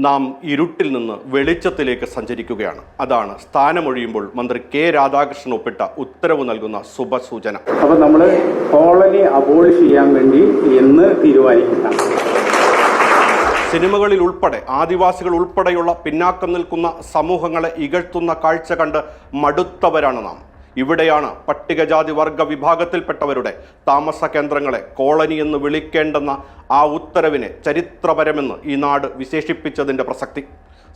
നാം ഇരുട്ടിൽ നിന്ന് വെളിച്ചത്തിലേക്ക് സഞ്ചരിക്കുകയാണ്. അതാണ് സ്ഥാനമൊഴിയുമ്പോൾ മന്ത്രി കെ രാധാകൃഷ്ണൻ ഒപ്പിട്ട ഉത്തരവ് നൽകുന്ന ശുഭസൂചന. അപ്പോൾ നമ്മൾ കോളനി അബോളിഷ് ചെയ്യാൻ വേണ്ടി എന്ന് തീരുമാനിക്കുന്ന സിനിമകളിൽ ഉൾപ്പെടെ ആദിവാസികൾ ഉൾപ്പെടെയുള്ള പിന്നാക്കം നിൽക്കുന്ന സമൂഹങ്ങളെ ഇകഴ്ത്തുന്ന കാഴ്ച കണ്ട് മടുത്തവരാണ് നാം. ഇവിടെയാണ് പട്ടികജാതി വർഗ വിഭാഗത്തിൽപ്പെട്ടവരുടെ താമസ കേന്ദ്രങ്ങളെ കോളനി എന്ന് വിളിക്കേണ്ടെന്ന ആ ഉത്തരവിനെ ചരിത്രപരമെന്ന് ഈ നാട് വിശേഷിപ്പിച്ചതിൻ്റെ പ്രസക്തി.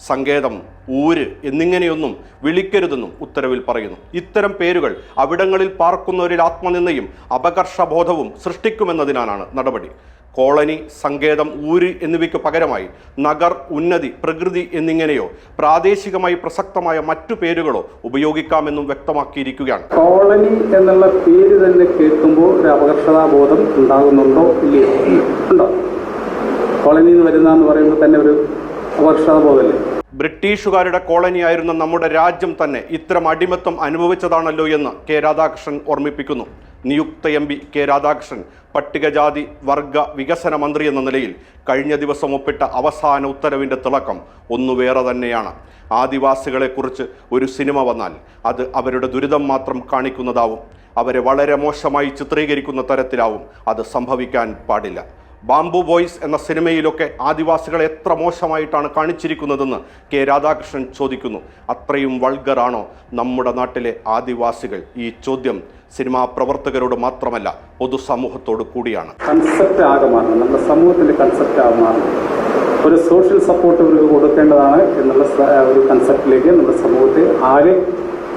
സങ്കേതം, ഊര് എന്നിങ്ങനെയൊന്നും വിളിക്കരുതെന്നും ഉത്തരവിൽ പറയുന്നു. ഇത്തരം പേരുകൾ അവിടങ്ങളിൽ പാർക്കുന്നവരിൽ ആത്മനിന്ദയും അപകർഷബോധവും സൃഷ്ടിക്കുമെന്നതിനാലാണ് നടപടി. കോളനി, സങ്കേതം, ഊര് എന്നിവയ്ക്ക് പകരമായി നഗർ, ഉന്നതി, പ്രകൃതി എന്നിങ്ങനെയോ പ്രാദേശികമായി പ്രസക്തമായ മറ്റു പേരുകളോ ഉപയോഗിക്കാമെന്നും വ്യക്തമാക്കിയിരിക്കുകയാണ്. കോളനി എന്നുള്ള പേര് തന്നെ കേൾക്കുമ്പോൾ ഒരു അപകർഷതാബോധം ഉണ്ടാകുന്നുണ്ടോ ഇല്ലയോ? ഉണ്ടോ? കോളനി എന്ന് വരുന്നതെന്ന് പറയുമ്പോൾ തന്നെ ഒരു അപകർഷതാബോധമല്ലേ? ബ്രിട്ടീഷുകാരുടെ കോളനിയായിരുന്ന നമ്മുടെ രാജ്യം തന്നെ ഇത്തരം അടിമത്തം അനുഭവിച്ചതാണല്ലോ എന്ന് കെ രാധാകൃഷ്ണൻ ഓർമ്മിപ്പിക്കുന്നു. നിയുക്ത MP കെ രാധാകൃഷ്ണൻ പട്ടികജാതി വർഗ വികസന മന്ത്രി എന്ന നിലയിൽ കഴിഞ്ഞ ദിവസം ഒപ്പിട്ട അവസാന ഉത്തരവിൻ്റെ തിളക്കം ഒന്നു വേറെ തന്നെയാണ്. ആദിവാസികളെക്കുറിച്ച് ഒരു സിനിമ വന്നാൽ അത് അവരുടെ ദുരിതം മാത്രം കാണിക്കുന്നതാവും. അവരെ വളരെ മോശമായി ചിത്രീകരിക്കുന്ന തരത്തിലാവും. അത് സംഭവിക്കാൻ പാടില്ല. ബാംബു ബോയ്സ് എന്ന സിനിമയിലൊക്കെ ആദിവാസികളെ എത്ര മോശമായിട്ടാണ് കാണിച്ചിരിക്കുന്നതെന്ന് കെ രാധാകൃഷ്ണൻ ചോദിക്കുന്നു. അത്രയും വൾഗറാണോ നമ്മുടെ നാട്ടിലെ ആദിവാസികൾ? ഈ ചോദ്യം സിനിമാ പ്രവർത്തകരോട് മാത്രമല്ല, പൊതുസമൂഹത്തോട് കൂടിയാണ്. കൺസെപ്റ്റ് ആകെ മാറണം. നമ്മുടെ സമൂഹത്തിന്റെ കൺസെപ്റ്റ് ആകെ മാറണം. ഒരു സോഷ്യൽ സപ്പോർട്ട് ഇവർക്ക് കൊടുക്കേണ്ടതാണ് എന്നുള്ള ഒരു കൺസെപ്റ്റിലേക്ക് നമ്മുടെ സമൂഹത്തെ ആകെ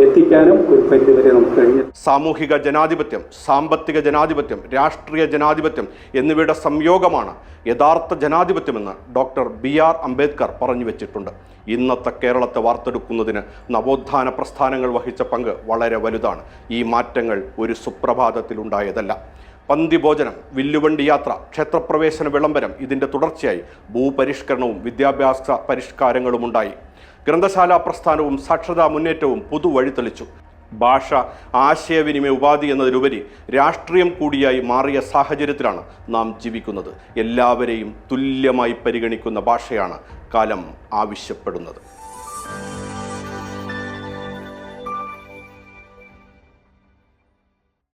എത്തിക്കാനും ഒരു പരിധിവരെ നമുക്ക് കഴിഞ്ഞു. സാമൂഹിക ജനാധിപത്യം, സാമ്പത്തിക ജനാധിപത്യം, രാഷ്ട്രീയ ജനാധിപത്യം എന്നിവയുടെ സംയോഗമാണ് യഥാർത്ഥ ജനാധിപത്യമെന്ന് ഡോക്ടർ BR അംബേദ്കർ പറഞ്ഞു വെച്ചിട്ടുണ്ട്. ഇന്നത്തെ കേരളത്തെ വാർത്തെടുക്കുന്നതിന് നവോത്ഥാന പ്രസ്ഥാനങ്ങൾ വഹിച്ച പങ്ക് വളരെ വലുതാണ്. ഈ മാറ്റങ്ങൾ ഒരു സുപ്രഭാതത്തിലുണ്ടായതല്ല. പന്തിഭോജനം, വില്ലുവണ്ടി യാത്ര, ക്ഷേത്രപ്രവേശന വിളംബരം, ഇതിൻ്റെ തുടർച്ചയായി ഭൂപരിഷ്കരണവും വിദ്യാഭ്യാസ പരിഷ്കാരങ്ങളും ഉണ്ടായി. ഗ്രന്ഥശാല പ്രസ്ഥാനവും സാക്ഷരതാ മുന്നേറ്റവും പുതുവഴി തെളിച്ചു. ഭാഷ ആശയവിനിമയ ഉപാധി എന്നതിലുപരി രാഷ്ട്രീയം കൂടിയായി മാറിയ സാഹചര്യത്തിലാണ് നാം ജീവിക്കുന്നത്. എല്ലാവരെയും തുല്യമായി പരിഗണിക്കുന്ന ഭാഷയാണ് കാലം ആവശ്യപ്പെടുന്നത്.